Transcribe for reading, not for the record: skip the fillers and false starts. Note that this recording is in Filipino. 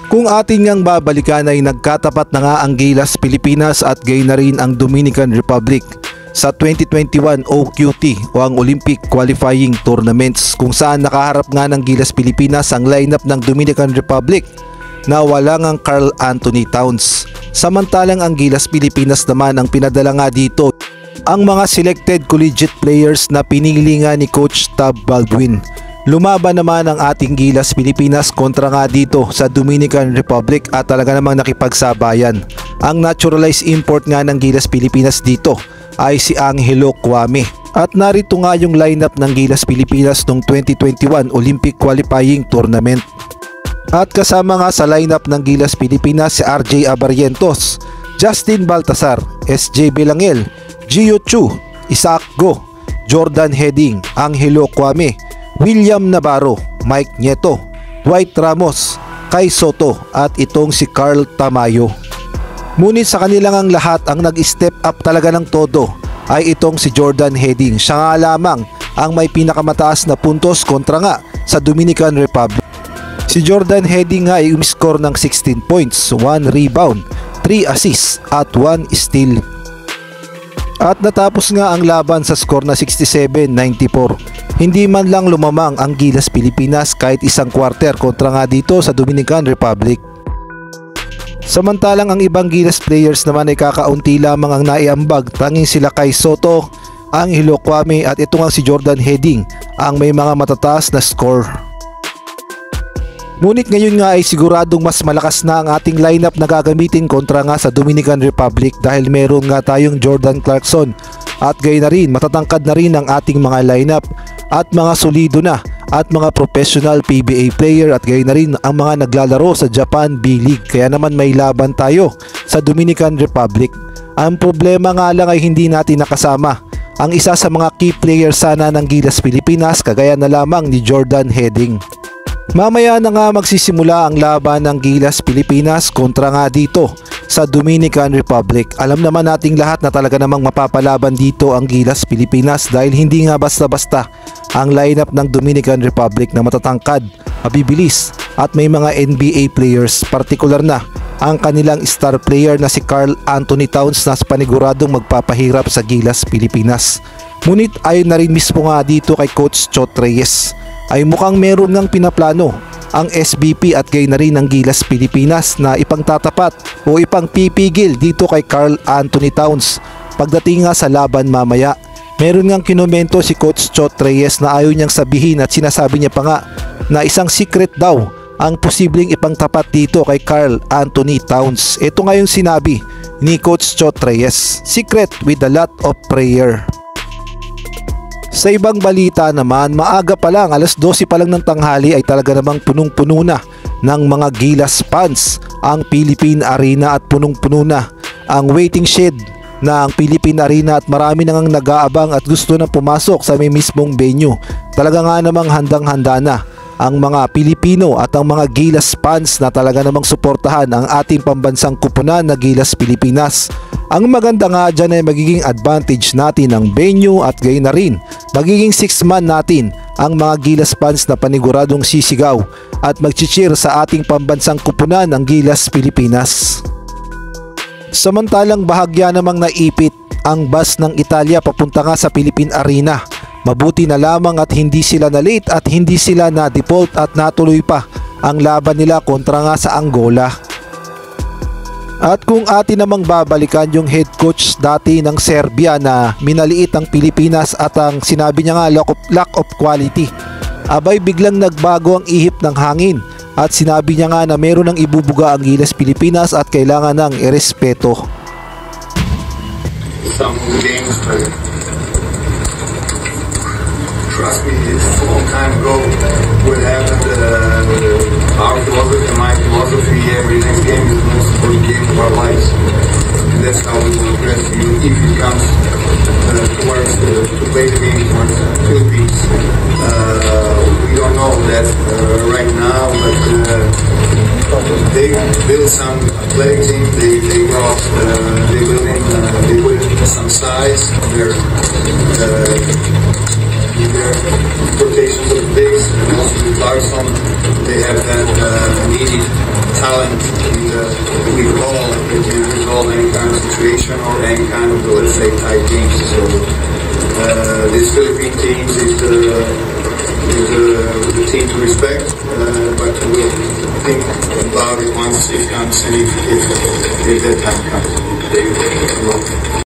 Kung atin ngang babalikan ay nagkatapat na nga ang Gilas Pilipinas at gayon na rin ang Dominican Republic sa 2021 OQT o ang Olympic Qualifying Tournaments, kung saan nakaharap nga ng Gilas Pilipinas ang lineup ng Dominican Republic na wala ngang Karl Anthony Towns. Samantalang ang Gilas Pilipinas naman ang pinadala nga dito ang mga selected collegiate players na pinili nga ni Coach Tab Baldwin. Lumaban naman ang ating Gilas Pilipinas kontra nga dito sa Dominican Republic at talaga namang nakipagsabayan. Ang naturalized import nga ng Gilas Pilipinas dito ay si Angelo Kwame. At narito nga yung lineup ng Gilas Pilipinas noong 2021 Olympic Qualifying Tournament. At kasama nga sa lineup ng Gilas Pilipinas si RJ Abarrientos, Justin Baltasar, SJ Belangel, Gio Chu, Isaac Go, Jordan Heading, Angelo Kwame, William Navarro, Mike Nieto, Dwight Ramos, Kai Soto at itong si Carl Tamayo. Ngunit sa kanilang ang lahat ang nag-step up talaga ng todo ay itong si Jordan Heading. Siya nga lamang ang may pinakamataas na puntos kontra nga sa Dominican Republic. Si Jordan Heading nga ay umiscore ng 16 points, 1 rebound, 3 assists at 1 steal. At natapos nga ang laban sa score na 67-94. Hindi man lang lumamang ang Gilas Pilipinas kahit isang quarter kontra nga dito sa Dominican Republic. Samantalang ang ibang Gilas players naman ay kakaunti lamang ang naiambag, tanging sila Kai Soto, Angelo Kwame at ito nga si Jordan Heading ang may mga matataas na score. Ngunit ngayon nga ay siguradong mas malakas na ang ating lineup na gagamitin kontra nga sa Dominican Republic dahil meron nga tayong Jordan Clarkson at gayon na rin matatangkad na rin ang ating mga lineup at mga solido na at mga professional PBA player at gayon na rin ang mga naglalaro sa Japan B-League, kaya naman may laban tayo sa Dominican Republic. Ang problema nga lang ay hindi natin nakasama ang isa sa mga key players sana ng Gilas Pilipinas kagaya na lamang ni Jordan Heading. Mamaya na nga magsisimula ang laban ng Gilas Pilipinas kontra nga dito sa Dominican Republic. Alam naman nating lahat na talaga namang mapapalaban dito ang Gilas Pilipinas dahil hindi nga basta-basta ang lineup ng Dominican Republic na matatangkad, mabibilis at may mga NBA players, partikular na ang kanilang star player na si Karl Anthony Towns na paniguradong magpapahirap sa Gilas Pilipinas. Ngunit ayon na rin mismo nga dito kay Coach Chot Reyes ay mukhang meron ngang pinaplano ang SBP at gayon na rin ng Gilas Pilipinas na ipangtatapat o ipangpipigil dito kay Karl Anthony Towns pagdating nga sa laban mamaya. Meron ngang kinomento si Coach Chot Reyes na ayaw niyang sabihin at sinasabi niya pa nga na isang secret daw ang posibleng ipangtapat dito kay Karl Anthony Towns. Ito nga yung sinabi ni Coach Chot Reyes, secret with a lot of prayer. Sa ibang balita naman, maaga pa lang, alas 12 pa lang ng tanghali ay talaga namang punong-puno na ng mga Gilas fans ang Philippine Arena at punong-puno na ang waiting shed ng Philippine Arena at marami nang nag-aabang at gusto nang pumasok sa may mismong venue. Talaga nga namang handang-handa na ang mga Pilipino at ang mga Gilas fans na talaga namang suportahan ang ating pambansang kupunan na Gilas Pilipinas. Ang maganda nga dyan ay magiging advantage natin ang venue at gayon na rin magiging 6-man natin ang mga Gilas fans na paniguradong sisigaw at mag-cheer sa ating pambansang kupunan ng Gilas Pilipinas. Samantalang bahagya namang naipit ang bus ng Italia papunta nga sa Philippine Arena. Mabuti na lamang at hindi sila na late at hindi sila na default at natuloy pa ang laban nila kontra nga sa Angola. At kung atin namang babalikan yung head coach dati ng Serbia na minaliit ang Pilipinas at ang sinabi niya nga lack of quality, abay biglang nagbago ang ihip ng hangin at sinabi niya nga na meron ng ibubuga ang Gilas Pilipinas at kailangan ng irespeto. Some games, trust me, it's a long time ago what happened. Our philosophy, my philosophy, every next game is the most important game of our lives. And that's how we will address you if it comes towards to play the game towards the Philippines. We don't know that right now, but they built some athletic team. They brought they put in some size. Their rotations of the bigs and also with Clarkson, they have that needed talent talent we call that can resolve any kind of situation or any kind of, let's say, tight games. So this Philippine team is the team to respect, but we'll think about it once it comes and if that time comes.